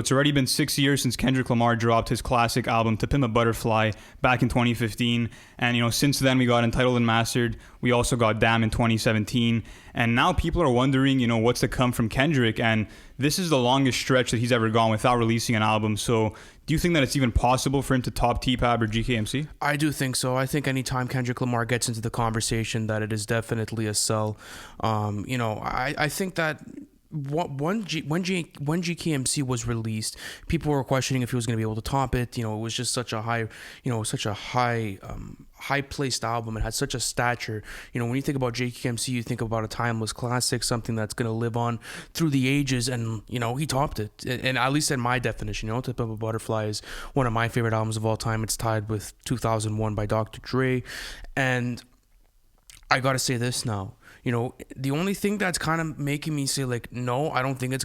It's already been 6 years since Kendrick Lamar dropped his classic album To Pimp A Butterfly back in 2015, and since then we got Entitled and Mastered. We also got Damn in 2017, and now people are wondering, what's to come from Kendrick, and this is the longest stretch that he's ever gone without releasing an album. So do you think that it's even possible for him to top T-Pab or GKMC? I do think so. I think anytime Kendrick Lamar gets into the conversation, that it is definitely a sell. I think that when GKMC was released, people were questioning if he was going to be able to top it. It was just such a high placed album. It had such a stature. When you think about GKMC, you think about a timeless classic, something that's going to live on through the ages, and he topped it. And at least in my definition, To Pimp A Butterfly is one of my favorite albums of all time. It's tied with 2001 by Dr. Dre, and I gotta say this now. The only thing that's kind of making me say no, I don't think it's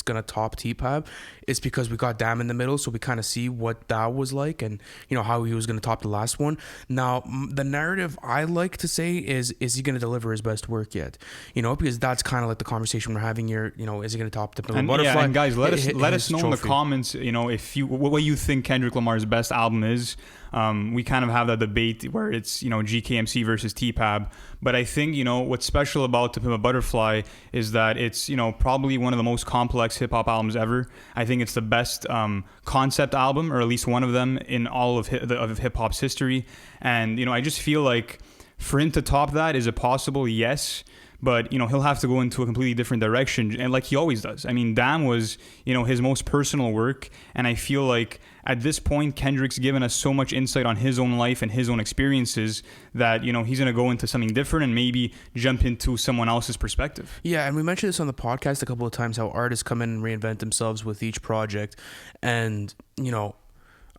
gonna top T-Pab is because we got Damn in the middle, so we kind of see what that was like, and how he was gonna top the last one. Now the narrative I like to say is he gonna deliver his best work yet? Because that's kind of like the conversation we're having here. Is he gonna top the Butterfly? Yeah, and guys, let us know in the comments. If what you think Kendrick Lamar's best album is. We kind of have that debate where it's GKMC versus T-Pab, but I think what's special about To Pimp A Butterfly is that it's probably one of the most complex hip hop albums ever. I think it's the best concept album, or at least one of them in all of hip hop's history. And I just feel like for him to top that, is it possible? Yes. But, he'll have to go into a completely different direction, and like he always does. I mean, Damn was, his most personal work, and I feel like at this point, Kendrick's given us so much insight on his own life and his own experiences that, he's going to go into something different and maybe jump into someone else's perspective. Yeah, and we mentioned this on the podcast a couple of times, how artists come in and reinvent themselves with each project, and,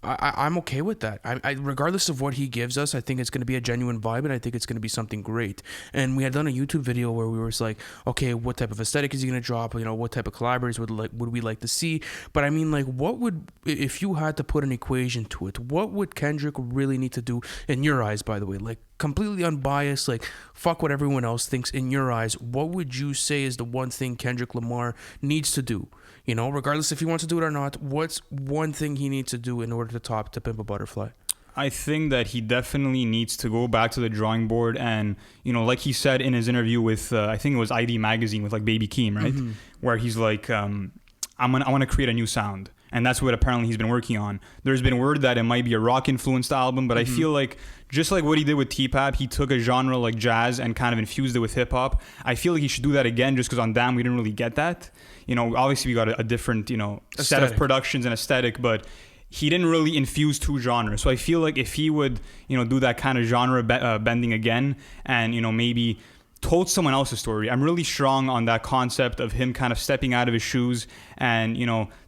I'm okay with that. I regardless of what he gives us, I think it's going to be a genuine vibe, and I think it's going to be something great. And we had done a YouTube video where we were like, okay, what type of aesthetic is he going to drop? What type of collaborators would we like to see? But I mean, what would, if you had to put an equation to it, what would Kendrick really need to do in your eyes? By the way, completely unbiased, fuck what everyone else thinks. In your eyes, what would you say is the one thing Kendrick Lamar needs to do? Regardless if he wants to do it or not, what's one thing he needs to do in order to top To Pimp A Butterfly? I think that he definitely needs to go back to the drawing board, and like he said in his interview with I think it was ID Magazine with Baby Keem, right? Mm-hmm. Where he's like, I want to create a new sound. And that's what apparently he's been working on. There's been word that it might be a rock-influenced album, but I feel like just like what he did with T-Pab, he took a genre like jazz and kind of infused it with hip-hop. I feel like he should do that again, just because on Damn we didn't really get that. Obviously we got a different, set of productions and aesthetic, but he didn't really infuse two genres. So I feel like if he would, do that kind of genre bending again, and, maybe told someone else's story. I'm really strong on that concept of him kind of stepping out of his shoes and,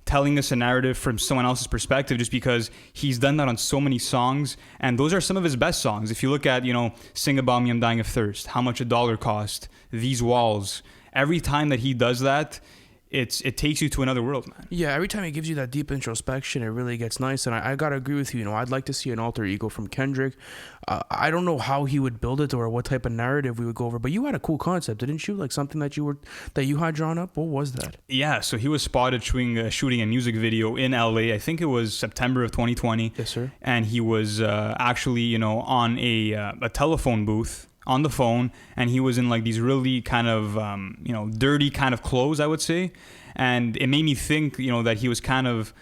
telling us a narrative from someone else's perspective, just because he's done that on so many songs, and those are some of his best songs. If you look at, Sing About Me, I'm Dying of Thirst, How Much a Dollar Cost, These Walls, every time that he does that, it takes you to another world, man. Yeah, every time he gives you that deep introspection, it really gets nice. And I gotta agree with you. I'd like to see an alter ego from Kendrick. I don't know how he would build it or what type of narrative we would go over. But you had a cool concept, didn't you? Something that you had drawn up. What was that? Yeah, so he was spotted shooting a music video in LA. I think it was September of 2020. Yes, sir. And he was actually, on a telephone booth on the phone, and he was in these really kind of dirty kind of clothes, I would say. And it made me think that he was kind of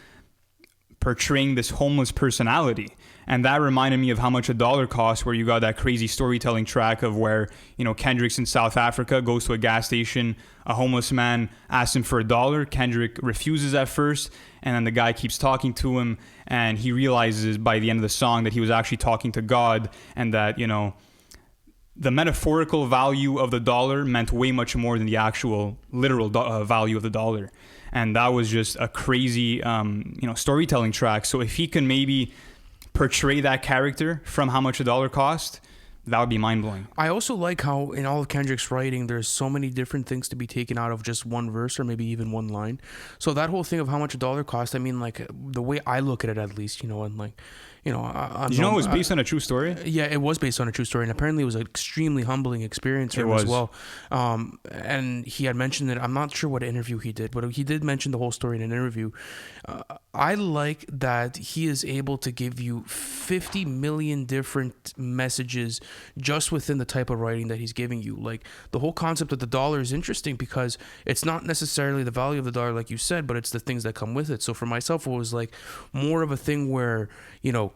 portraying this homeless personality, and that reminded me of How Much a Dollar Costs, where you got that crazy storytelling track of where Kendrick's in South Africa, goes to a gas station, a homeless man asks him for $1. Kendrick refuses at first, and then the guy keeps talking to him, and he realizes by the end of the song that he was actually talking to God, and that the metaphorical value of the dollar meant way much more than the actual literal value of the dollar. And that was just a crazy, storytelling track. So if he can maybe portray that character from How Much a Dollar Cost, that would be mind-blowing. I also like how in all of Kendrick's writing, there's so many different things to be taken out of just one verse or maybe even one line. So that whole thing of How Much a Dollar Cost, I mean, the way I look at it at least, and Did you know it was based on a true story? Yeah, it was based on a true story, and apparently it was an extremely humbling experience for him as well. And he had mentioned it. I'm not sure what interview he did, but he did mention the whole story in an interview. I like that he is able to give you 50 million different messages just within the type of writing that he's giving you. Like, the whole concept of the dollar is interesting because it's not necessarily the value of the dollar, like you said, but it's the things that come with it. So for myself, it was like more of a thing where,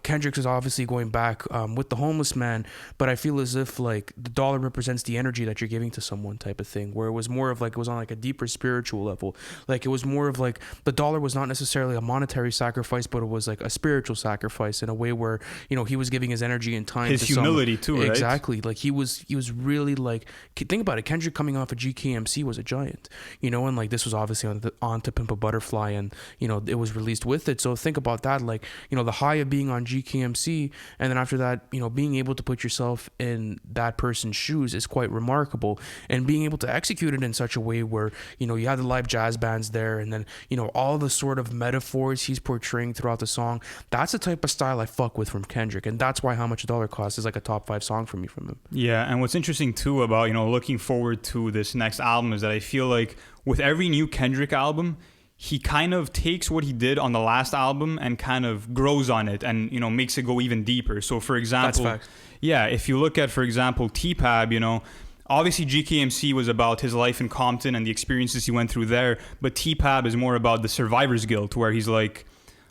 Kendrick is obviously going back with the homeless man, but I feel as if like the dollar represents the energy that you're giving to someone type of thing, where it was more of like, it was on like a deeper spiritual level. Like, it was more of like the dollar was not necessarily a monetary sacrifice, but it was like a spiritual sacrifice in a way where, he was giving his energy and time his to humility too, right? Exactly. Like he was really like, think about it, Kendrick coming off of GKMC was a giant, and like this was obviously on To Pimp A Butterfly, and it was released with it. So think about that, like, the high of being on GKMC, and then after that, being able to put yourself in that person's shoes is quite remarkable, and being able to execute it in such a way where, you had the live jazz bands there, and then, all the sort of metaphors he's portraying throughout the song. That's the type of style I fuck with from Kendrick, and that's why How Much a Dollar Costs is like a top 5 song for me from him. Yeah, and what's interesting too about, looking forward to this next album is that I feel like with every new Kendrick album, he kind of takes what he did on the last album and kind of grows on it and, makes it go even deeper. So for example, if you look at, for example, T-Pab, obviously GKMC was about his life in Compton and the experiences he went through there, but T-Pab is more about the survivor's guilt, where he's like,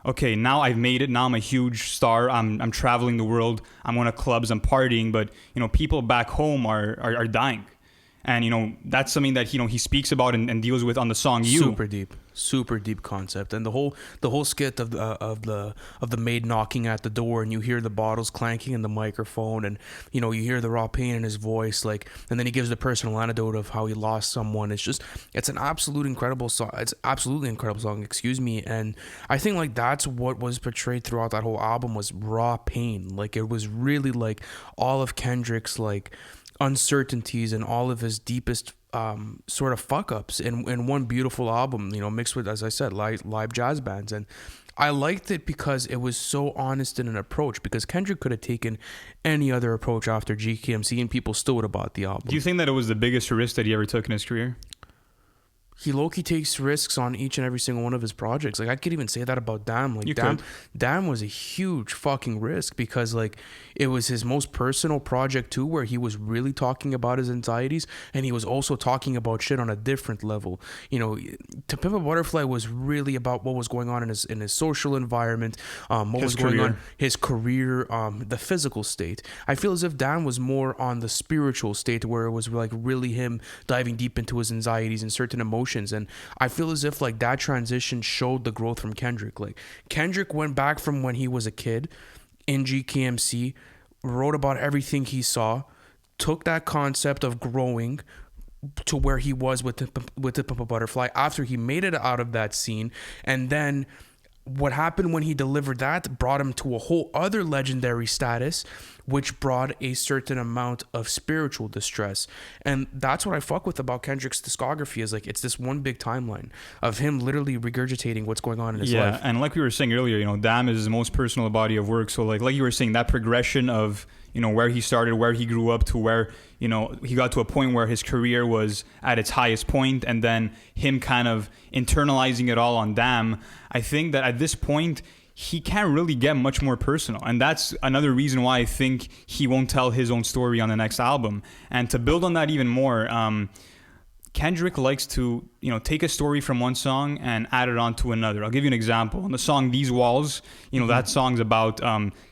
okay, now I've made it. Now I'm a huge star. I'm traveling the world. I'm going to clubs. I'm partying. But, people back home are dying. And, that's something that, he speaks about and deals with on the song You. Super deep concept. And the whole skit of the maid knocking at the door, and you hear the bottles clanking in the microphone, and, you hear the raw pain in his voice, like, and then he gives the personal anecdote of how he lost someone. It's an absolutely incredible song. Excuse me. And I think like that's what was portrayed throughout that whole album was raw pain. Like, it was really like all of Kendrick's like uncertainties and all of his deepest sort of fuck ups in one beautiful album, mixed with, as I said, live jazz bands. And I liked it because it was so honest in an approach, because Kendrick could have taken any other approach after GKMC and people still would have bought the album. Do you think that it was the biggest risk that he ever took in his career? He low-key takes risks on each and every single one of his projects. Like, I could even say that about Damn. Like, Damn was a huge fucking risk, because like it was his most personal project too, where he was really talking about his anxieties, and he was also talking about shit on a different level. To Pimp A Butterfly was really about what was going on in his social environment, going on, his career, the physical state. I feel as if Damn was more on the spiritual state, where it was like really him diving deep into his anxieties and certain emotions. And I feel as if like that transition showed the growth from Kendrick. Like, Kendrick went back from when he was a kid in GKMC, wrote about everything he saw, took that concept of growing to where he was with the Pimp A Butterfly after he made it out of that scene, and then what happened when he delivered that brought him to a whole other legendary status, which brought a certain amount of spiritual distress. And that's what I fuck with about Kendrick's discography, is like it's this one big timeline of him literally regurgitating what's going on in his life. And like we were saying earlier, Damn is his most personal body of work. So like you were saying, that progression of, where he started, where he grew up to where, he got to a point where his career was at its highest point, and then him kind of internalizing it all on Damn. I think that at this point, he can't really get much more personal. And that's another reason why I think he won't tell his own story on the next album. And to build on that even more, Kendrick likes to, take a story from one song and add it on to another. I'll give you an example. On the song These Walls, that song's about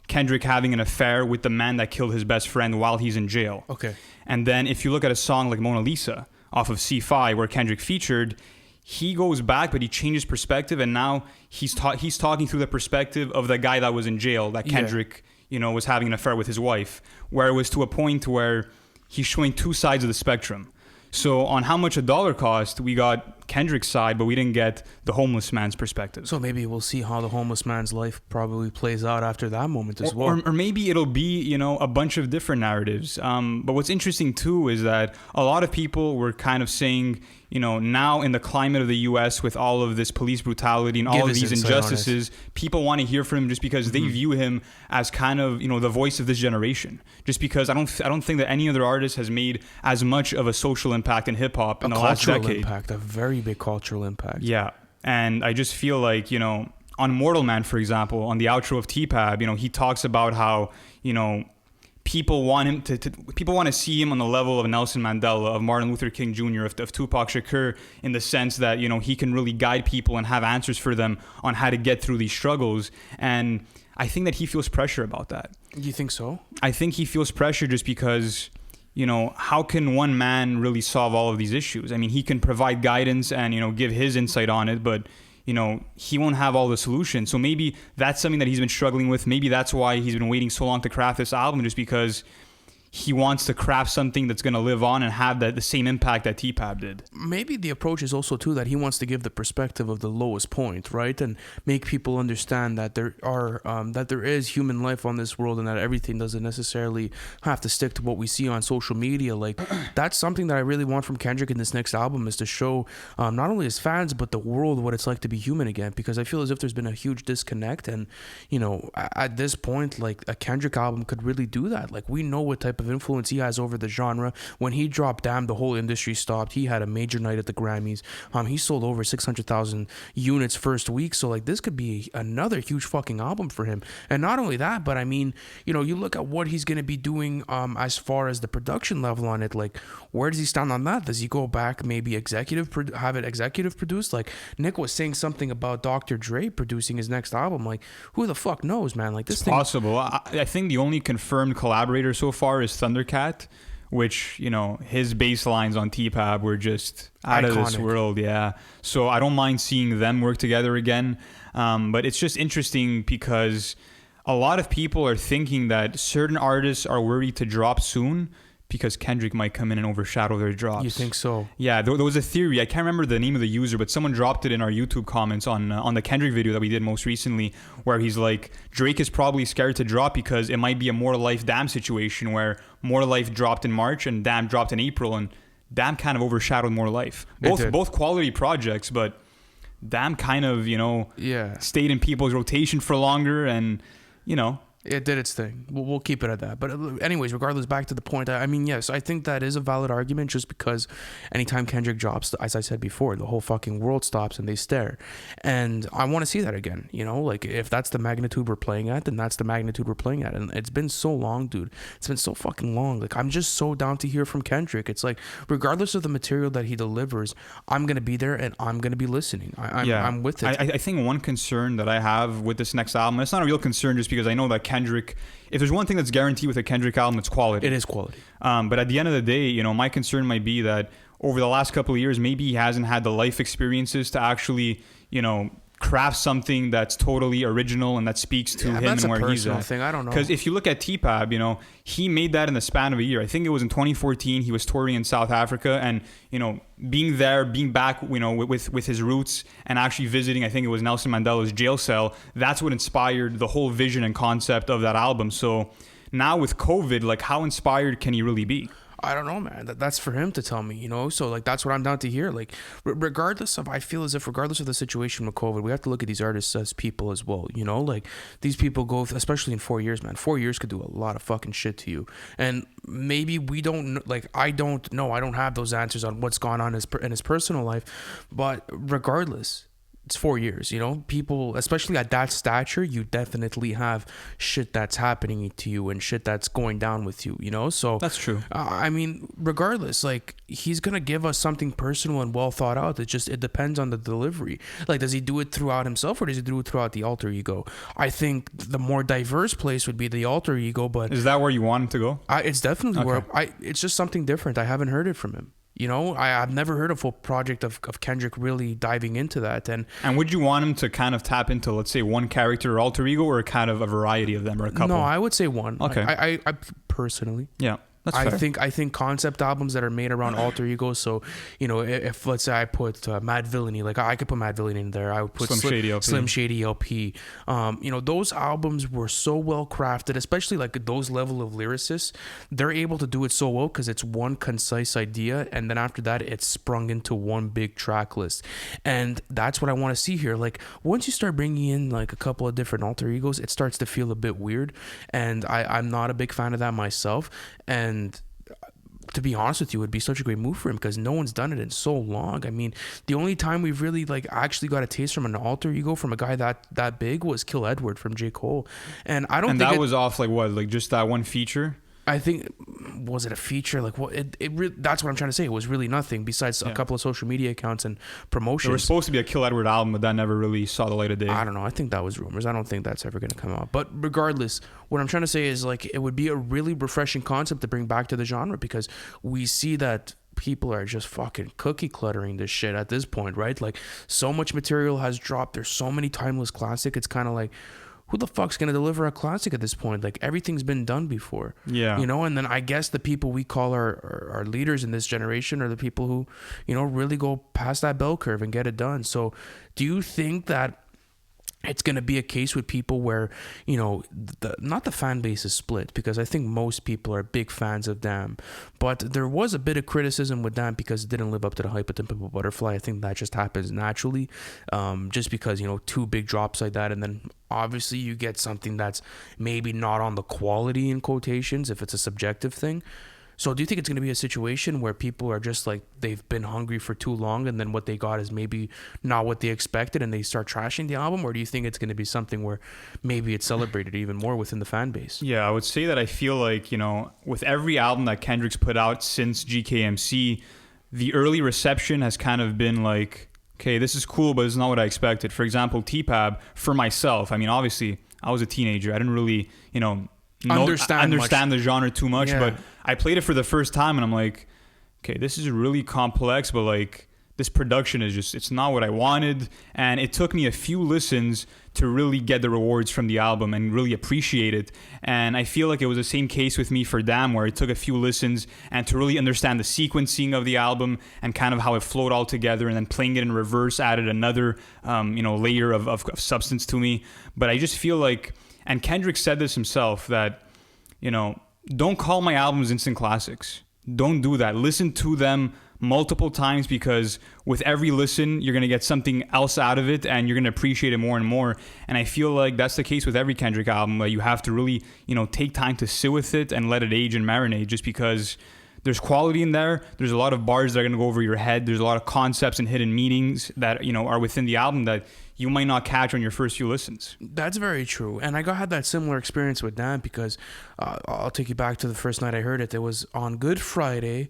Kendrick having an affair with the man that killed his best friend while he's in jail. Okay. And then if you look at a song like Mona Lisa off of C5, where Kendrick featured, he goes back, but he changes perspective, and now he's talking through the perspective of the guy that was in jail, that Kendrick, was having an affair with his wife, where it was to a point where he's showing two sides of the spectrum. So on How Much a Dollar Cost, we got Kendrick's side, but we didn't get the homeless man's perspective. So maybe we'll see how the homeless man's life probably plays out after that moment as well. Or maybe it'll be, you know, a bunch of different narratives. But what's interesting too is that a lot of people were kind of saying, you know, now in the climate of the U.S. with all of this police brutality and all of these injustices, people want to hear from him just because they view him as kind of, you know, the voice of this generation. Just because I don't think that any other artist has made as much of a social impact in hip hop in the last decade. A very big cultural impact. Yeah, and I just feel like, you know, on Mortal Man, for example, on the outro of T-Pab, you know, he talks about how, you know, people want him people want to see him on the level of Nelson Mandela, of Martin Luther King Jr., of Tupac Shakur, in the sense that, you know, he can really guide people and have answers for them on how to get through these struggles. And I think that he feels pressure about that. You think so? I think he feels pressure just because, you know, how can one man really solve all of these issues? I mean, he can provide guidance and, you know, give his insight on it, but, you know, he won't have all the solutions. So maybe that's something that he's been struggling with. Maybe that's why he's been waiting so long to craft this album, just because he wants to craft something that's going to live on and have the same impact that T-Pab did. Maybe the approach is also too that he wants to give the perspective of the lowest point, right? And make people understand that there is human life on this world, and that everything doesn't necessarily have to stick to what we see on social media. Like, that's something that I really want from Kendrick in this next album, is to show not only his fans but the world what it's like to be human again, because I feel as if there's been a huge disconnect. And, you know, at this point, like, a Kendrick album could really do that. Like, we know what type of influence he has over the genre. When he dropped Damn, the whole industry stopped. He had a major night at the Grammys. He sold over 600,000 units first week. So, like, this could be another huge fucking album for him. And not only that, but I mean, you know, you look at what he's going to be doing as far as the production level on it. Like, where does he stand on that? Does he go back, maybe have it executive produced? Like, Nick was saying something about Dr. Dre producing his next album. Like, who the fuck knows, man? Like, this it's thing possible. I think the only confirmed collaborator so far is Thundercat, which, you know, his bass lines on T-Pab were just out of this world. Yeah. So I don't mind seeing them work together again. But it's just interesting because a lot of people are thinking that certain artists are worried to drop soon because Kendrick might come in and overshadow their drops. You think so? Yeah, there was a theory. I can't remember the name of the user, but someone dropped it in our YouTube comments on the Kendrick video that we did most recently, where he's like, Drake is probably scared to drop because it might be a More Life Damn situation where More Life dropped in March and Damn dropped in April, and Damn kind of overshadowed More Life. Both quality projects, but Damn kind of, you know, stayed in people's rotation for longer, and, you know, it did its thing. We'll keep it at that. But anyways, regardless, back to the point. I mean, yes, I think that is a valid argument, just because anytime Kendrick drops, as I said before, the whole fucking world stops and they stare. And I want to see that again. You know, like, if that's the magnitude we're playing at, then that's the magnitude we're playing at. And it's been so long, dude. It's been so fucking long. Like, I'm just so down to hear from Kendrick. It's like, regardless of the material that he delivers, I'm going to be there and I'm going to be listening. I'm with it. I think one concern that I have with this next album, it's not a real concern just because I know that Kendrick, if there's one thing that's guaranteed with a Kendrick album, it's quality. It is quality. But at the end of the day, you know, my concern might be that over the last couple of years, maybe he hasn't had the life experiences to actually, you know, craft something that's totally original and that speaks to him and where he's at. Thing. I don't know. Because if you look at T-Pab, you know, he made that in the span of a year. I think it was in 2014. He was touring in South Africa, and, you know, being back, you know, with his roots and actually visiting, I think it was Nelson Mandela's jail cell. That's what inspired the whole vision and concept of that album. So now with COVID, like, how inspired can he really be? I don't know, man. That's for him to tell me, you know? So, like, that's what I'm down to hear. Like, regardless of the situation with COVID, we have to look at these artists as people as well, you know? Like, these people go, especially in 4 years, man. 4 years could do a lot of fucking shit to you. And maybe we don't, like, I don't know. I don't have those answers on what's gone on in his personal life. But regardless, it's 4 years, you know? People, especially at that stature, you definitely have shit that's happening to you and shit that's going down with you, you know? So that's true. I mean, regardless, like, he's gonna give us something personal and well thought out. It depends on the delivery. Like, does he do it throughout himself, or does he do it throughout the alter ego? I think the more diverse place would be the alter ego, but is that where you want him to go? It's definitely where it's just something different. I haven't heard it from him. You know, I've never heard a full project of Kendrick really diving into that. And would you want him to kind of tap into, let's say, one character or alter ego, or kind of a variety of them, or a couple? No, I would say one. Okay. I personally. Yeah. That's I fair. think concept albums that are made around alter egos. So, you know, if let's say I put Mad Villainy, like I could put Mad Villainy in there. I would put Slim Shady LP. You know, those albums were so well crafted, especially like those level of lyricists. They're able to do it so well because it's one concise idea, and then after that, it's sprung into one big track list. And that's what I want to see here. Like once you start bringing in like a couple of different alter egos, it starts to feel a bit weird, and I'm not a big fan of that myself. And to be honest with you, it would be such a great move for him because no one's done it in so long. I mean, the only time we've really like actually got a taste from an alter ego from a guy that big was Kill Edward from J. Cole, and I don't. And think that was off like what, like just that one feature. I think, was it a feature? Like what? That's what I'm trying to say. It was really nothing besides a couple of social media accounts and promotions. There was supposed to be a Kill Edward album, but that never really saw the light of day. I don't know. I think that was rumors. I don't think that's ever going to come out. But regardless, what I'm trying to say is like it would be a really refreshing concept to bring back to the genre because we see that people are just fucking cookie cluttering this shit at this point, right? Like so much material has dropped. There's so many timeless classics. It's kind of like, who the fuck's gonna deliver a classic at this point? Like everything's been done before. Yeah. You know, and then I guess the people we call our leaders in this generation are the people who, you know, really go past that bell curve and get it done. So do you think that it's going to be a case with people where, you know, not the fan base is split because I think most people are big fans of Damn, but there was a bit of criticism with Damn because it didn't live up to the hype of To Pimp A Butterfly. I think that just happens naturally, just because, you know, two big drops like that, and then obviously you get something that's maybe not on the quality in quotations if it's a subjective thing. So do you think it's going to be a situation where people are just like, they've been hungry for too long and then what they got is maybe not what they expected and they start trashing the album? Or do you think it's going to be something where maybe it's celebrated even more within the fan base? Yeah, I would say that I feel like, you know, with every album that Kendrick's put out since GKMC, the early reception has kind of been like, okay, this is cool, but it's not what I expected. For example, T-Pab, for myself, I mean, obviously, I was a teenager. I didn't really, you know, understand the genre too much, but I played it for the first time and I'm like, okay, this is really complex, but like this production is just, it's not what I wanted. And it took me a few listens to really get the rewards from the album and really appreciate it. And I feel like it was the same case with me for Damn, where it took a few listens and to really understand the sequencing of the album and kind of how it flowed all together, and then playing it in reverse added another, you know, layer of substance to me. But I just feel like, and Kendrick said this himself, that, you know, don't call my albums instant classics. Don't do that. Listen to them multiple times because with every listen, you're going to get something else out of it and you're going to appreciate it more and more. And I feel like that's the case with every Kendrick album, that you have to really, you know, take time to sit with it and let it age and marinate, just because there's quality in there. There's a lot of bars that are going to go over your head. There's a lot of concepts and hidden meanings that, you know, are within the album that you might not catch on your first few listens. That's very true. And I had that similar experience with Dan because I'll take you back to the first night I heard it. It was on Good Friday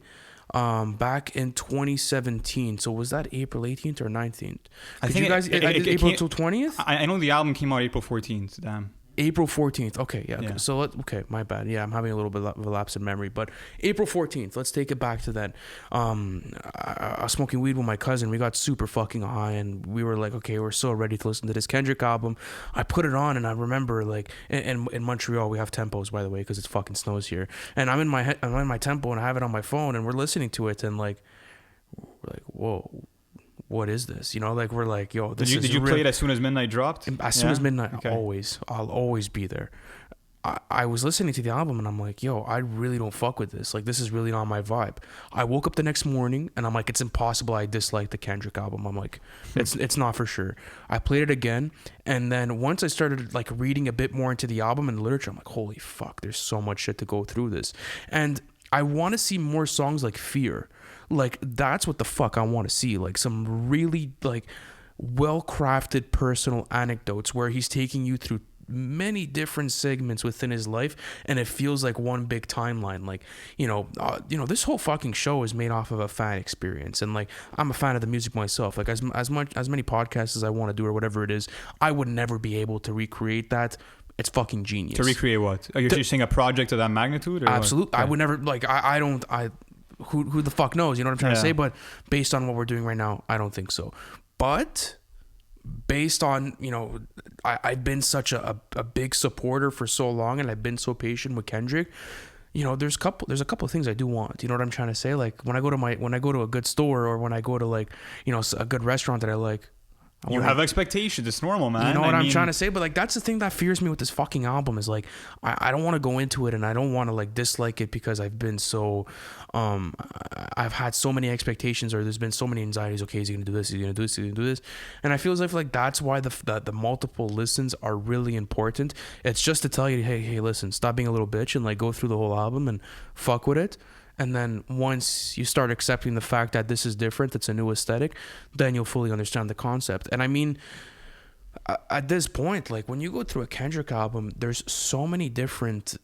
back in 2017. So was that April 18th or 19th? I think you guys, April 20th? I know the album came out April 14th. Damn. April 14th. Okay, yeah. Okay. So okay, my bad. Yeah, I'm having a little bit of a lapse in memory, but April 14th. Let's take it back to that. I was smoking weed with my cousin. We got super fucking high, and we were like, okay, we're so ready to listen to this Kendrick album. I put it on, and I remember like in Montreal we have tempos, by the way, because it fucking snows here. And I'm in my tempo, and I have it on my phone, and we're listening to it, and like we're like, whoa. What is this? You know, like we're like, yo, this Did you play it as soon as midnight dropped? As soon as midnight, okay. I'll always be there. I was listening to the album and I'm like, yo, I really don't fuck with this. Like, this is really not my vibe. I woke up the next morning and I'm like, it's impossible I dislike the Kendrick album. I'm like, it's not for sure. I played it again, and then once I started like reading a bit more into the album and the literature, I'm like, holy fuck, there's so much shit to go through this. And I want to see more songs like Fear. Like, that's what the fuck I want to see. Like, some really, like, well-crafted personal anecdotes where he's taking you through many different segments within his life, and it feels like one big timeline. Like, you know, this whole fucking show is made off of a fan experience, and like, I'm a fan of the music myself. Like, as many podcasts as I want to do or whatever it is, I would never be able to recreate that. It's fucking genius. To recreate what? You're saying a project of that magnitude? Or absolutely. What? I would never, like, who the fuck knows? You know what I'm trying to say? But based on what we're doing right now, I don't think so. But based on, you know, I've been such a big supporter for so long, and I've been so patient with Kendrick. there's a couple of things I do want. You know what I'm trying to say? Like when I go to a good store, or when I go to like, a good restaurant that I like, you have expectations. It's normal, man. You know what I'm trying to say? But like, that's the thing that fears me with this fucking album is like, I don't want to go into it, and I don't want to like dislike it because I've been so, I've had so many expectations, or there's been so many anxieties. Okay, is he gonna do this? Is he gonna do this? Is he gonna do this? And I feel as if like that's why the multiple listens are really important. It's just to tell you, hey, listen, stop being a little bitch and like go through the whole album and fuck with it. And then once you start accepting the fact that this is different, it's a new aesthetic, then you'll fully understand the concept. And I mean, at this point, like when you go through a Kendrick album, there's so many different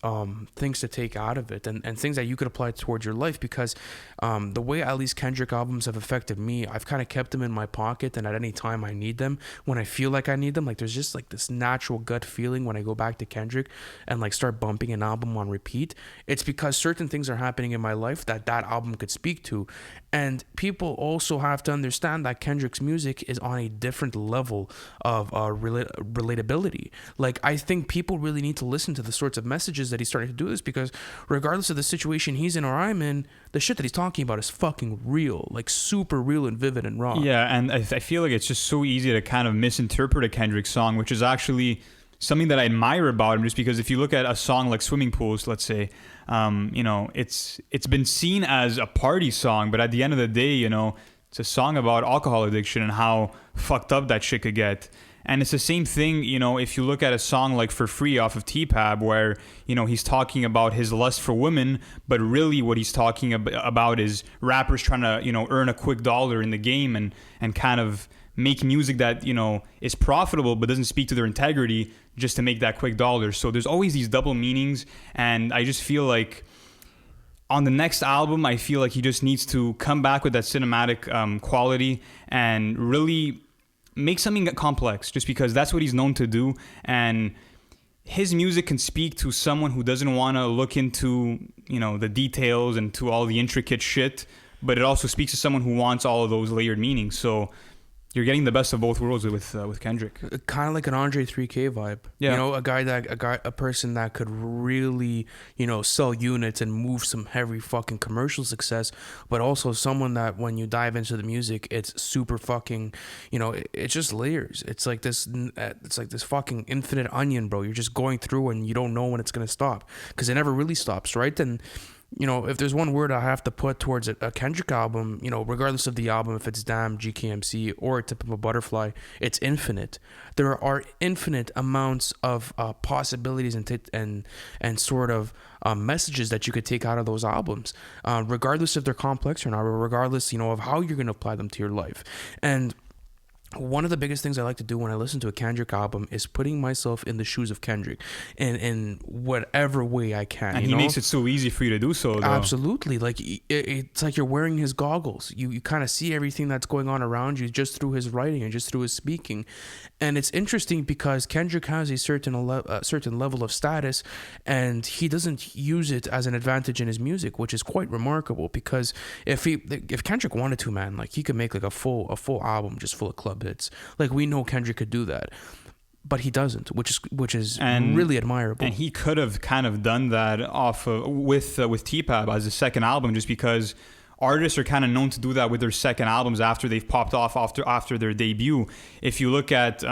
things to take out of it, and things that you could apply towards your life, because the way at least Kendrick albums have affected me, I've kind of kept them in my pocket, and at any time I need them, when I feel like I need them, like there's just like this natural gut feeling when I go back to Kendrick and like start bumping an album on repeat. It's because certain things are happening in my life that album could speak to. And people also have to understand that Kendrick's music is on a different level of relatability. Like, I think people really need to listen to the sorts of messages that he's starting to do this, because regardless of the situation he's in or I'm in, the shit that he's talking about is fucking real, like super real and vivid and raw. Yeah, and I feel like it's just so easy to kind of misinterpret a Kendrick song, which is actually something that I admire about him, just because if you look at a song like Swimming Pools, let's say, it's been seen as a party song, but at the end of the day, it's a song about alcohol addiction and how fucked up that shit could get. And it's the same thing, if you look at a song like For Free off of T-Pab, where, he's talking about his lust for women, but really what he's talking about is rappers trying to, earn a quick dollar in the game and kind of make music that, is profitable but doesn't speak to their integrity just to make that quick dollar. So there's always these double meanings, and I just feel like on the next album, I feel like he just needs to come back with that cinematic quality and really make something complex, just because that's what he's known to do. And his music can speak to someone who doesn't want to look into, the details and to all the intricate shit, but it also speaks to someone who wants all of those layered meanings. So you're getting the best of both worlds with Kendrick. Kind of like an Andre 3K vibe. Yeah. A person that could really, sell units and move some heavy fucking commercial success, but also someone that when you dive into the music, it's super fucking, it's just layers. It's like this fucking infinite onion, bro. You're just going through and you don't know when it's going to stop, because it never really stops, right? And if there's one word I have to put towards a Kendrick album, regardless of the album, if it's Damn, GKMC, or To Pimp A Butterfly, it's infinite. There are infinite amounts of possibilities and sort of messages that you could take out of those albums, regardless if they're complex or not, or regardless, of how you're going to apply them to your life. And one of the biggest things I like to do when I listen to a Kendrick album is putting myself in the shoes of Kendrick in whatever way I can. And he makes it so easy for you to do so, though. Absolutely. Like, it's like you're wearing his goggles. You kind of see everything that's going on around you just through his writing and just through his speaking. And it's interesting because Kendrick has a certain level of status, and he doesn't use it as an advantage in his music, which is quite remarkable, because if Kendrick wanted to, man, like, he could make like a full album just full of club hits. Like, we know Kendrick could do that, but he doesn't, which is really admirable. And he could have kind of done that with T-Pab as a second album, just because artists are kind of known to do that with their second albums after they've popped off after their debut. If you look at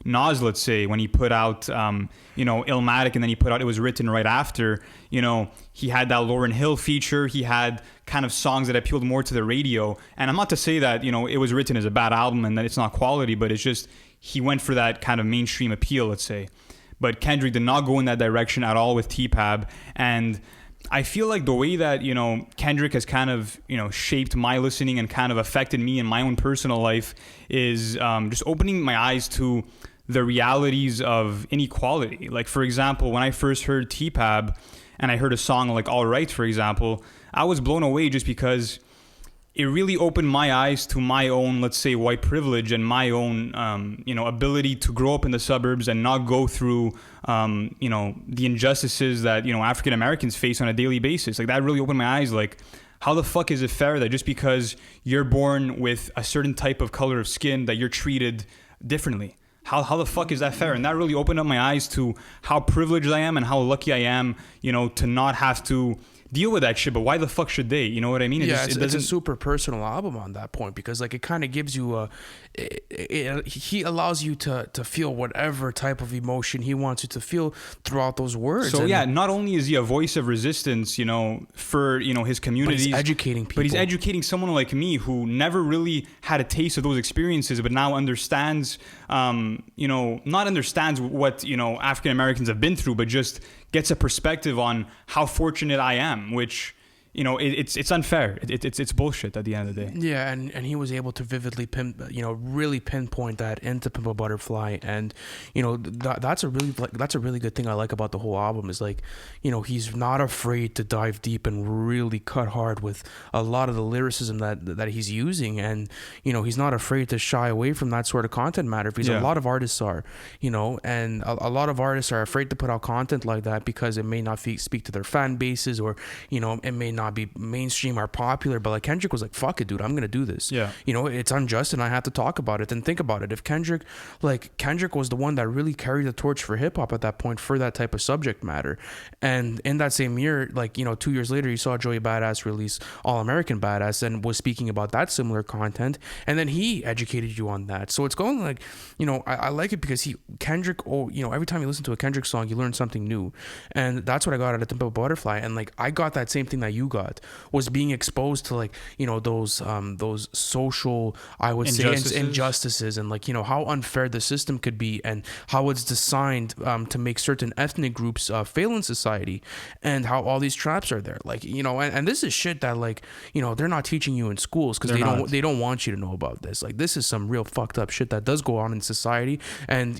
Nas, let's say, when he put out Illmatic, and then he put out It Was Written right after, he had that Lauryn Hill feature. He had kind of songs that appealed more to the radio. And I'm not to say that It Was Written is a bad album and that it's not quality, but it's just he went for that kind of mainstream appeal, let's say. But Kendrick did not go in that direction at all with T-Pab. And I feel like the way that Kendrick has kind of shaped my listening and kind of affected me in my own personal life is just opening my eyes to the realities of inequality. Like, for example, when I first heard T-Pab and I heard a song like All Right, for example, I was blown away just because it really opened my eyes to my own, let's say, white privilege and my own, ability to grow up in the suburbs and not go through, the injustices that, African Americans face on a daily basis. Like, that really opened my eyes. Like, how the fuck is it fair that just because you're born with a certain type of color of skin that you're treated differently? How the fuck is that fair? And that really opened up my eyes to how privileged I am and how lucky I am, to not have to deal with that shit. But why the fuck should they? You know what I mean? It's a super personal album on that point, because like it kind of gives you he allows you to feel whatever type of emotion he wants you to feel throughout those words. So not only is he a voice of resistance, for his communities, but he's educating people. But he's educating someone like me who never really had a taste of those experiences, but now understands, not understands what African Americans have been through, but just gets a perspective on how fortunate I am, which it's unfair. It's bullshit at the end of the day. Yeah, and he was able to vividly really pinpoint that into Pimp a Butterfly, and that's a really good thing I like about the whole album is like he's not afraid to dive deep and really cut hard with a lot of the lyricism that he's using, and he's not afraid to shy away from that sort of content matter, because a lot of artists are, and a lot of artists are afraid to put out content like that because it may not speak to their fan bases, or it may not be mainstream or popular. But like Kendrick was like, fuck it, dude, I'm gonna do this. It's unjust and I have to talk about it. And think about it, if Kendrick was the one that really carried the torch for hip-hop at that point for that type of subject matter, and in that same year, 2 years later, you saw Joey Badass release All American Badass and was speaking about that similar content, and then he educated you on that. So it's going like, I like it because Kendrick, every time you listen to a Kendrick song, you learn something new, and that's what I got out of To Pimp a Butterfly. And like I got that same thing that you got, was being exposed to those social, I would say, injustices, and how unfair the system could be, and how it's designed to make certain ethnic groups fail in society, and how all these traps are there, and this is shit that they're not teaching you in schools because they don't want you to know about this. Like, this is some real fucked up shit that does go on in society, and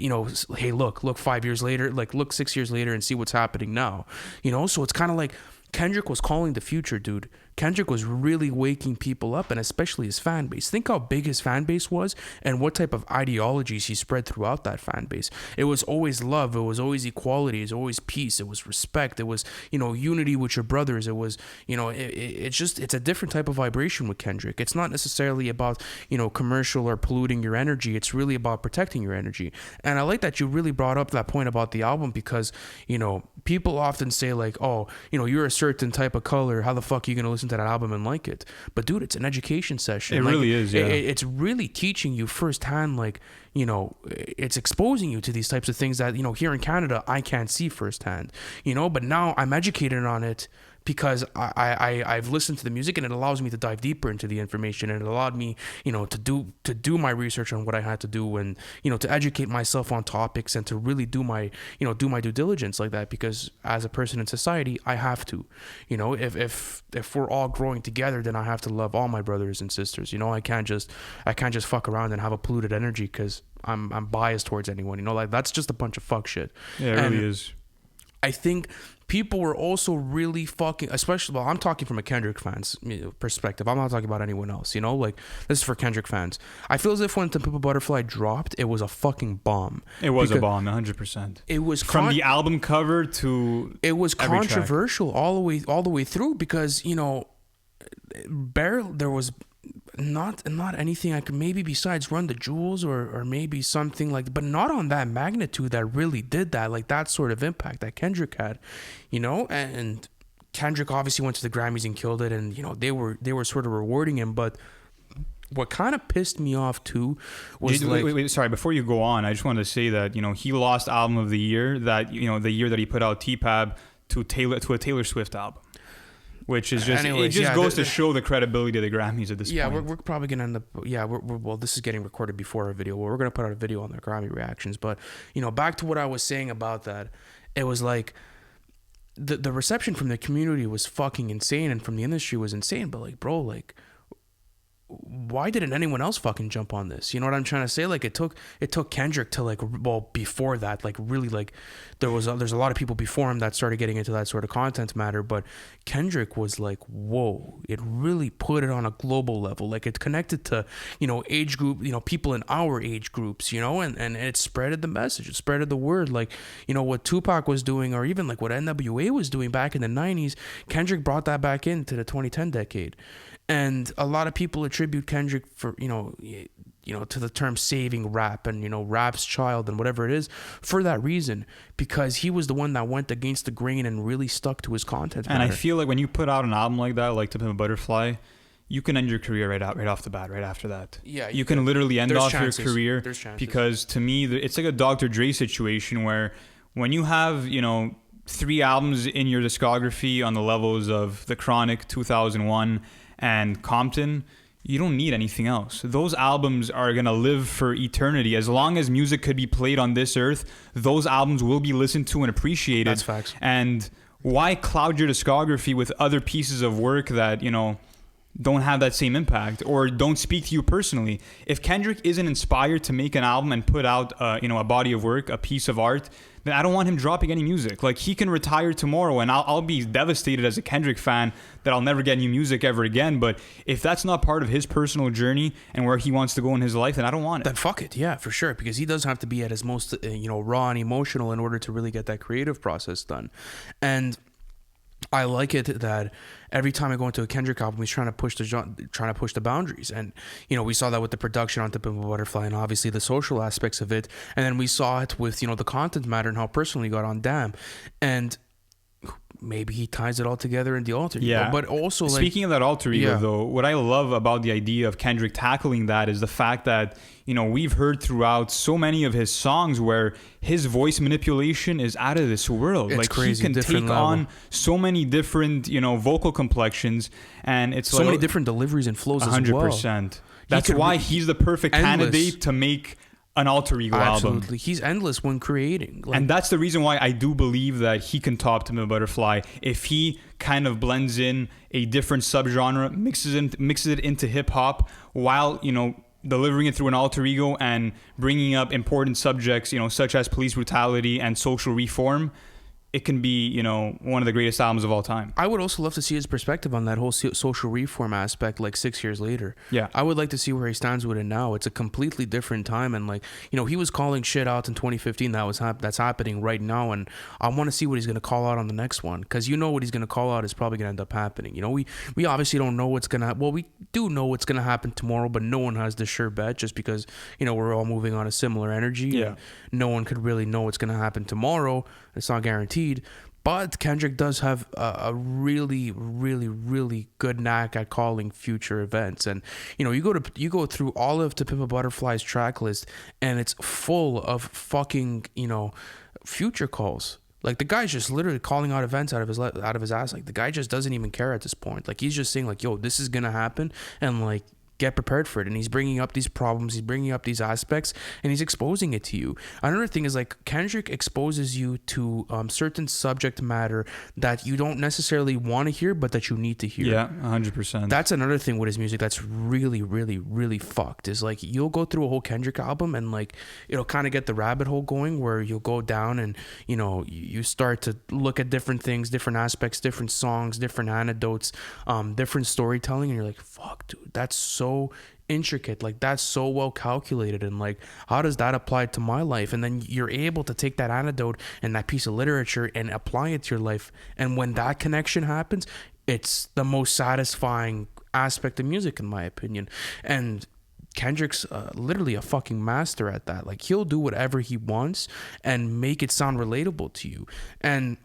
hey, look 5 years later, look 6 years later and see what's happening now. So it's kind of like Kendrick was calling the future, dude. Kendrick was really waking people up, and especially his fan base. Think how big his fan base was and what type of ideologies he spread throughout that fan base. It was always love. It was always equality. It was always peace. It was respect. It was, unity with your brothers. It was, it's a different type of vibration with Kendrick. It's not necessarily about, commercial or polluting your energy. It's really about protecting your energy. And I like that you really brought up that point about the album, because, people often say like, oh, you're a certain type of color. How the fuck are you going to listen to that album and like it? But dude, it's an education session. It really is. Yeah. It's really teaching you firsthand, it's exposing you to these types of things that, here in Canada, I can't see firsthand, but now I'm educated on it because I've listened to the music, and it allows me to dive deeper into the information, and it allowed me, to do my research on what I had to do, and, to educate myself on topics, and to really do my due diligence like that, because as a person in society, I have to, if we're all growing together, then I have to love all my brothers and sisters. I can't just fuck around and have a polluted energy because I'm biased towards anyone. That's just a bunch of fuck shit. Yeah, it really is. I think people were also really fucking, especially, I'm talking from a Kendrick fan's perspective. I'm not talking about anyone else, this is for Kendrick fans. I feel as if when To Pimp a Butterfly dropped, it was a fucking bomb. It was a bomb, 100%. It was from the album cover to it was controversial all the way through, because there was not anything I could, maybe besides Run the Jewels or maybe something like, but not on that magnitude that really did that, like that sort of impact that Kendrick had, and Kendrick obviously went to the Grammys and killed it, and they were sort of rewarding him. But what kind of pissed me off too was wait, sorry, before you go on, I just wanted to say that he lost album of the year, that the year that he put out T-Pab to a Taylor Swift album. Which is just, anyways, it just goes to show the credibility of the Grammys at this point. Yeah, we're probably going to end up, well, this is getting recorded before our video. Well, we're going to put out a video on the Grammy reactions. But, back to what I was saying about that, it was like, the reception from the community was fucking insane, and from the industry was insane. But, bro, why didn't anyone else fucking jump on this? You know what I'm trying to say? It took Kendrick to before that, really, there's a lot of people before him that started getting into that sort of content matter, but Kendrick was whoa, it really put it on a global level. It connected to, age group, people in our age groups, and it spreaded the message, it spreaded the word, what Tupac was doing, or even what NWA was doing back in the 90s. Kendrick brought that back into the 2010 decade. And a lot of people attribute Kendrick for, to the term saving rap and, rap's child and whatever it is, for that reason, because he was the one that went against the grain and really stuck to his content. And I feel like when you put out an album like that, like To Pimp A Butterfly, you can end your career right off the bat, right after that. Yeah, you can literally end off your career. There's chances. Because to me, it's like a Dr. Dre situation where when you have, 3 albums in your discography on the levels of The Chronic, 2001, and Compton, you don't need anything else. Those albums are going to live for eternity. As long as music could be played on this earth, those albums will be listened to and appreciated. That's facts. And why cloud your discography with other pieces of work that, don't have that same impact or don't speak to you personally? If Kendrick isn't inspired to make an album and put out, a body of work, a piece of art, then I don't want him dropping any music. Like, he can retire tomorrow and I'll be devastated as a Kendrick fan that I'll never get new music ever again. But if that's not part of his personal journey and where he wants to go in his life, then I don't want it. Then fuck it. Yeah, for sure. Because he does have to be at his most, raw and emotional in order to really get that creative process done. And I like it that every time I go into a Kendrick album, he's trying to push the boundaries, and we saw that with the production on To Pimp A Butterfly, and obviously the social aspects of it, and then we saw it with the content matter and how personal he got on Damn, and maybe he ties it all together in the alter ego. But also, speaking of that alter ego, though, what I love about the idea of Kendrick tackling that is the fact that we've heard throughout so many of his songs where his voice manipulation is out of this world. It's like, crazy, he can take on so many different vocal complexions, and it's so many different deliveries and flows 100%. As well. 100%. That's why he's the perfect candidate to make an alter ego album. Absolutely. He's endless when creating. And that's the reason why I do believe that he can top To Pimp A Butterfly if he kind of blends in a different subgenre, mixes it into hip hop while, delivering it through an alter ego and bringing up important subjects, such as police brutality and social reform. It can be, one of the greatest albums of all time. I would also love to see his perspective on that whole social reform aspect, like 6 years later. Yeah. I would like to see where he stands with it now. It's a completely different time. And he was calling shit out in 2015 that's happening right now. And I want to see what he's going to call out on the next one. Because what he's going to call out is probably going to end up happening. We obviously don't know what's going to, we do know what's going to happen tomorrow, but no one has the sure bet just because, we're all moving on a similar energy. Yeah. And no one could really know what's going to happen tomorrow. It's not guaranteed. But Kendrick does have a really, really, really good knack at calling future events. And you go through all of To Pimp A Butterfly's track list, and it's full of fucking future calls. Like, the guy's just literally calling out events out of his ass. Like, the guy just doesn't even care at this point. Like, he's just saying like, yo, this is gonna happen, and like, get prepared for it. And he's bringing up these problems, he's bringing up these aspects, and he's exposing it to you. Another thing is, like, Kendrick exposes you to certain subject matter that you don't necessarily want to hear, but that you need to hear. Yeah, 100%. That's another thing with his music that's really, really, really fucked, is like, you'll go through a whole Kendrick album and like, it'll kind of get the rabbit hole going where you'll go down and you start to look at different things, different aspects, different songs, different anecdotes, different storytelling, and you're like, fuck, dude, that's so intricate, like, that's so well calculated, and like, how does that apply to my life? And then you're able to take that anecdote and that piece of literature and apply it to your life, and when that connection happens, it's the most satisfying aspect of music, in my opinion. And Kendrick's literally a fucking master at that. Like, he'll do whatever he wants and make it sound relatable to you. And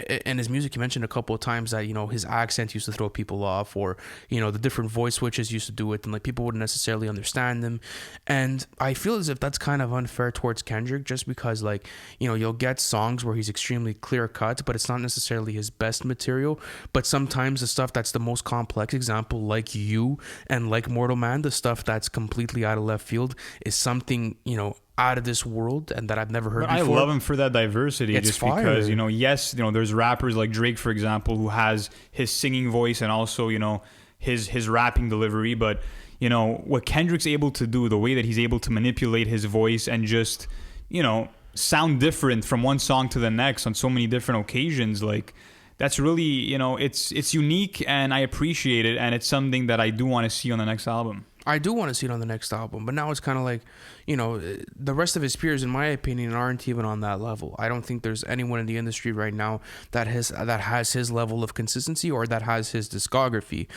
in his music, he mentioned a couple of times that his accent used to throw people off, or the different voice switches used to do it, and like, people wouldn't necessarily understand them. And I feel as if that's kind of unfair towards Kendrick, just because like, you'll get songs where he's extremely clear cut, but it's not necessarily his best material. But sometimes the stuff that's the most complex, example like You and like Mortal Man, the stuff that's completely out of left field, is something out of this world and that I've never heard before. I love him for that diversity. It's just fire. Because yes, there's rappers like Drake, for example, who has his singing voice and also his rapping delivery, but what Kendrick's able to do, the way that he's able to manipulate his voice and just sound different from one song to the next on so many different occasions, like, that's really it's unique, and I appreciate it, and it's something that I do want to see on the next album. I do want to see it on the next album, but now it's kind of like, the rest of his peers, in my opinion, aren't even on that level. I don't think there's anyone in the industry right now that has his level of consistency or that has his discography.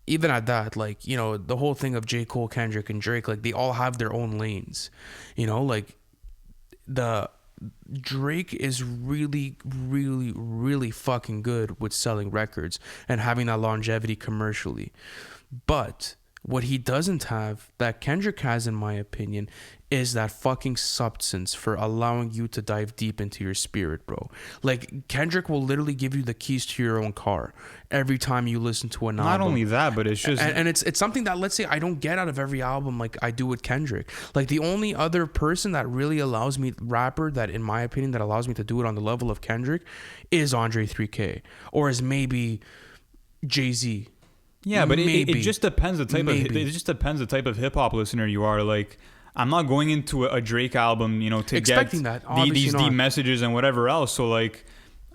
even at that, like, you know, the whole thing of J. Cole, Kendrick, and Drake, like, they all have their own lanes. You know, like, the Drake is really, really, really fucking good with selling records and having that longevity commercially. But what he doesn't have, that Kendrick has, in my opinion, is that fucking substance for allowing you to dive deep into your spirit, bro. Like, Kendrick will literally give you the keys to your own car every time you listen to an album. Not only that, but it's just... And it's something that, let's say, I don't get out of every album like I do with Kendrick. Like, the only other person that really allows me, rapper, that, in my opinion, that allows me to do it on the level of Kendrick is Andre 3K. Or is maybe Jay-Z. Yeah, but it just depends the type of it just depends the type of hip hop listener you are. Like, I'm not going into a Drake album, you know, to expecting get these deep messages and whatever else. So like,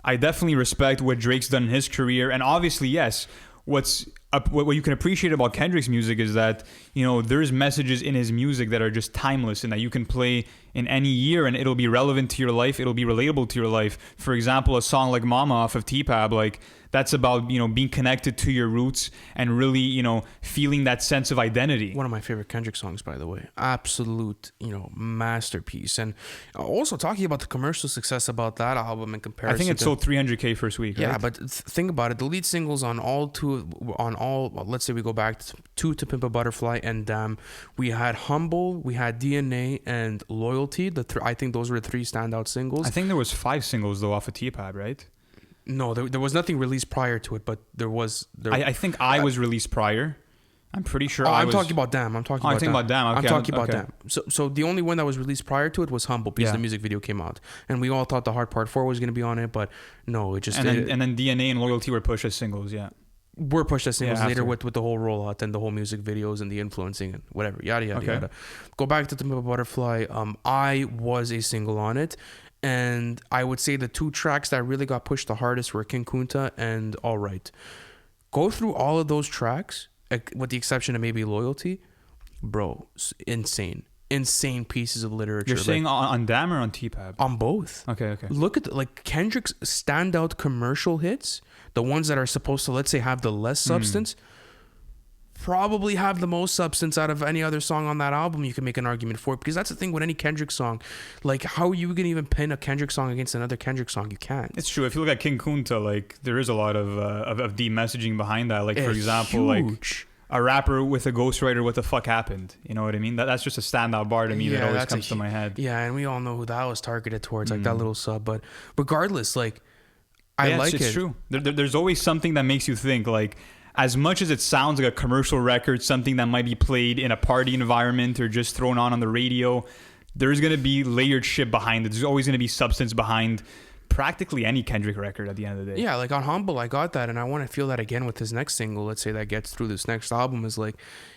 I definitely respect what Drake's done in his career, and obviously, yes, what you can appreciate about Kendrick's music is that, you know, there's messages in his music that are just timeless and that you can play in any year and it'll be relevant to your life. It'll be relatable to your life. For example, a song like Mama off of T-Pab, like, that's about, you know, being connected to your roots and really, you know, feeling that sense of identity. One of my favorite Kendrick songs, by the way. Absolute, you know, masterpiece. And also talking about the commercial success about that album in comparison. I think it sold 300K first week, right? Yeah, but think about it. The lead singles on all, let's say we go back to Pimp A Butterfly and Damn, we had Humble, we had DNA, and Loyalty. I think those were the three standout singles. I think there was 5 singles, though, off of T-Pab, right? No, there was nothing released prior to it, but there was... I think I was released prior. I'm pretty sure I'm talking about Damn. I'm talking about Damn. Okay, I'm talking about Damn. So the only one that was released prior to it was Humble, because the music video came out. And we all thought The Hard Part 4 was going to be on it, but no, it just... And then DNA and Loyalty were pushed as singles, yeah. Were pushed as singles later with the whole rollout and the whole music videos and the influencing and whatever, yada, yada, yada. Go back to The Butterfly. I was a single on it. And I would say the 2 tracks that really got pushed the hardest were King Kunta and All Right. Go through all of those tracks, with the exception of maybe Loyalty. Bro, insane pieces of literature. You're saying on Damn or on T-Pab? On both. Okay. Look at Kendrick's standout commercial hits, the ones that are supposed to, let's say, have the less substance, probably have the most substance out of any other song on that album. You can make an argument for it, because that's the thing with any Kendrick song. Like, how are you gonna even pin a Kendrick song against another Kendrick song? You can't. It's true. If you look at King Kunta, like, there is a lot of deep messaging behind that. Like, for example, like a rapper with a ghostwriter, what the fuck happened? You know what I mean? That's just a standout bar to me that always comes to my head. Yeah, and we all know who that was targeted towards, like that little sub. But regardless, like, I like it. It's true. There's always something that makes you think, like, as much as it sounds like a commercial record, something that might be played in a party environment or just thrown on the radio, there's going to be layered shit behind it. There's always going to be substance behind practically any Kendrick record at the end of the day. Yeah, like on Humble, I got that, and I want to feel that again with his next single. Let's say that gets through this next album, is like,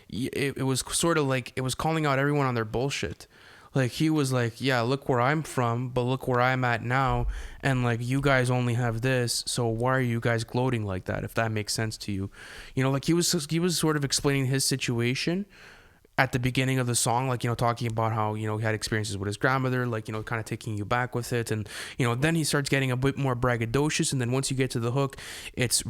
it was sort of like, it was calling out everyone on their bullshit. Like, he was like, yeah, look where I'm from, but look where I'm at now. And, like, you guys only have this, so why are you guys gloating like that, if that makes sense to you? You know, like, he was sort of explaining his situation at the beginning of the song, like, you know, talking about how, you know, he had experiences with his grandmother, like, you know, kind of taking you back with it. And, you know, then he starts getting a bit more braggadocious. And then once you get to the hook, it's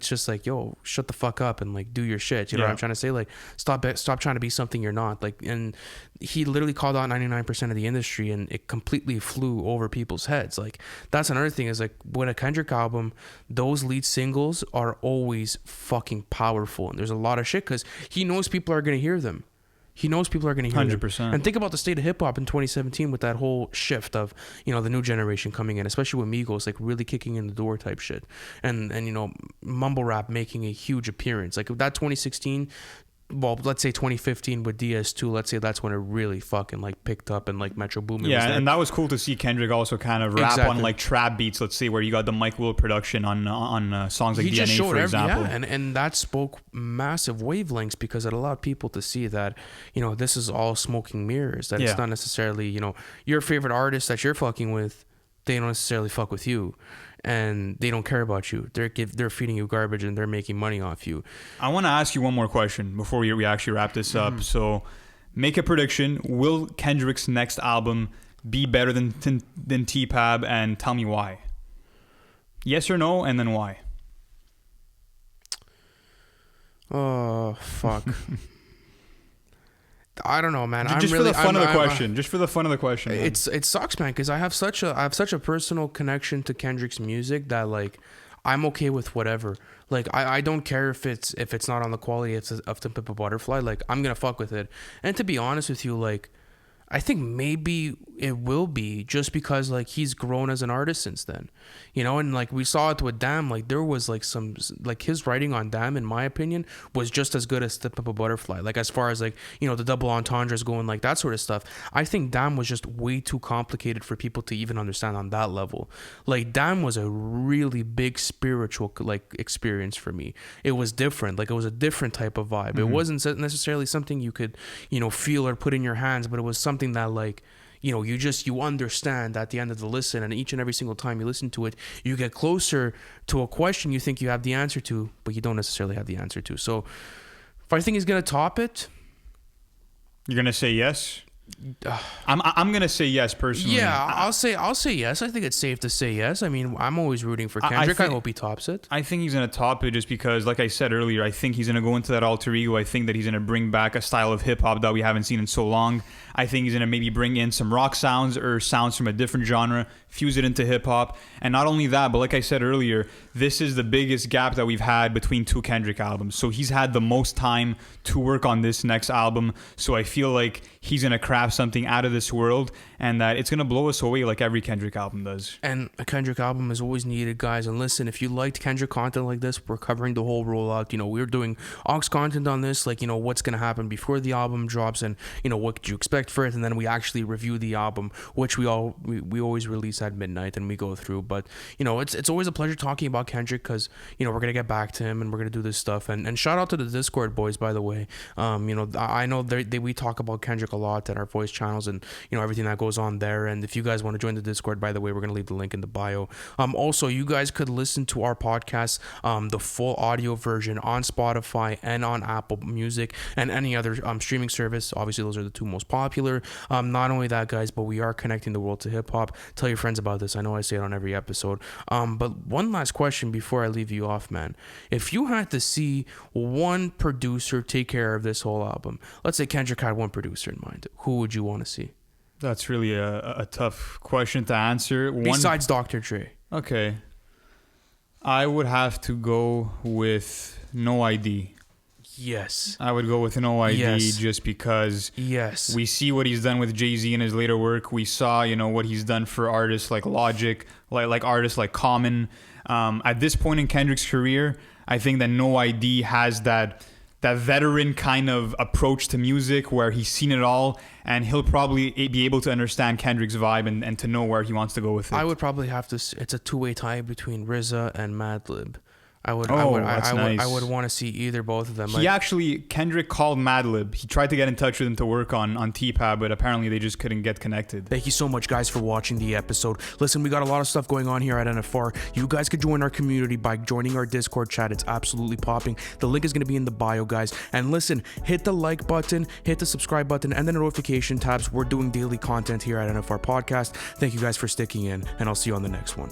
just like, yo, shut the fuck up and, like, do your shit. You know what I'm trying to say? Like, stop trying to be something you're not. Like, and he literally called out 99% of the industry, and it completely flew over people's heads. Like, that's another thing, is like, with a Kendrick album, those lead singles are always fucking powerful. And there's a lot of shit, because he knows people are going to hear them. He knows people are going to hear 100%. them. And think about the state of hip hop in 2017 with that whole shift of, you know, the new generation coming in, especially with Migos, like, really kicking in the door type shit. And you know, mumble rap making a huge appearance. Like, that 2016, well, let's say 2015 with DS2, let's say that's when it really fucking, like, picked up, and, like, Metro Boomin. Yeah, and that was cool to see Kendrick also kind of rap on, like, trap beats, let's say, where you got the Mike Will production on songs like DNA, for example. Yeah, and that spoke massive wavelengths, because it allowed people to see that, you know, this is all smoking mirrors, that it's not necessarily, you know, your favorite artist that you're fucking with, they don't necessarily fuck with you. And they don't care about you. They're feeding you garbage, and they're making money off you. I want to ask you one more question before we actually wrap this up. So, make a prediction. Will Kendrick's next album be better than T-Pab, and tell me why? Yes or no, and then why? Oh fuck. I don't know, man. Just for the fun of the question. Just for the fun of the question. Man. It sucks, man, because I have such a personal connection to Kendrick's music that like I'm okay with whatever. Like I don't care if it's not on the quality of To Pimp A Butterfly. Like I'm gonna fuck with it. And to be honest with you, like I think maybe it will be just because like he's grown as an artist since then, you know, and like we saw it with Damn, like there was like some like his writing on Damn, in my opinion, was just as good as To Pimp A Butterfly. Like as far as like, you know, the double entendres going, like that sort of stuff. I think Damn was just way too complicated for people to even understand on that level. Like Damn was a really big spiritual like experience for me. It was different. Like it was a different type of vibe. It wasn't necessarily something you could, you know, feel or put in your hands, but it was something that like, you know, you understand at the end of the listen, and each and every single time you listen to it, you get closer to a question you think you have the answer to, but you don't necessarily have the answer to. So if I think he's gonna top it, you're gonna say yes. I'm gonna say yes personally. Yeah, I'll say yes. I think it's safe to say yes. I mean, I'm always rooting for Kendrick. I hope he tops it. I think he's gonna top it just because, like I said earlier, I think he's gonna go into that alter ego. I think that he's gonna bring back a style of hip hop that we haven't seen in so long. I think he's gonna maybe bring in some rock sounds or sounds from a different genre, fuse it into hip hop, and not only that, but like I said earlier, this is the biggest gap that we've had between two Kendrick albums. So he's had the most time to work on this next album. So I feel like he's gonna craft something out of this world, and that it's gonna blow us away like every Kendrick album does. And a Kendrick album is always needed, guys. And listen, if you liked Kendrick content like this, we're covering the whole rollout. You know, we're doing aux content on this, like, you know, what's gonna happen before the album drops, and you know, what could you expect for it, and then we actually review the album, which we always release at midnight and we go through. But you know, it's always a pleasure talking about Kendrick, because you know, we're gonna get back to him and we're gonna do this stuff. And shout out to the Discord boys, by the way. You know, I know we talk about Kendrick a lot at our voice channels, and you know, everything that goes on there. And if you guys want to join the Discord, by the way, we're gonna leave the link in the bio. Also, you guys could listen to our podcast, the full audio version, on Spotify and on Apple Music and any other streaming service. Obviously, those are the two most popular. Not only that, guys, but we are connecting the world to hip hop. Tell your friends about this. I know I say it on every episode. But one last question before I leave you off, man. If you had to see one producer take care of this whole album, let's say Kendrick had one producer in mind, who would you want to see? That's really a tough question to answer. Besides Dr. Dre. Okay. I would have to go with No ID. Yes. I would go with No ID just because we see what he's done with Jay-Z in his later work. We saw, you know, what he's done for artists like Logic, like artists like Common. At this point in Kendrick's career, I think that No ID has that veteran kind of approach to music where he's seen it all, and he'll probably be able to understand Kendrick's vibe and to know where he wants to go with it. I would probably have to. It's a two-way tie between RZA and Madlib. I would want to see either both of them. Kendrick called Madlib. He tried to get in touch with him to work on TPAB, but apparently they just couldn't get connected. Thank you so much, guys, for watching the episode. Listen, we got a lot of stuff going on here at NFR. You guys could join our community by joining our Discord chat. It's absolutely popping. The link is going to be in the bio, guys. And listen, hit the like button, hit the subscribe button, and the notification tabs. We're doing daily content here at NFR Podcast. Thank you guys for sticking in, and I'll see you on the next one.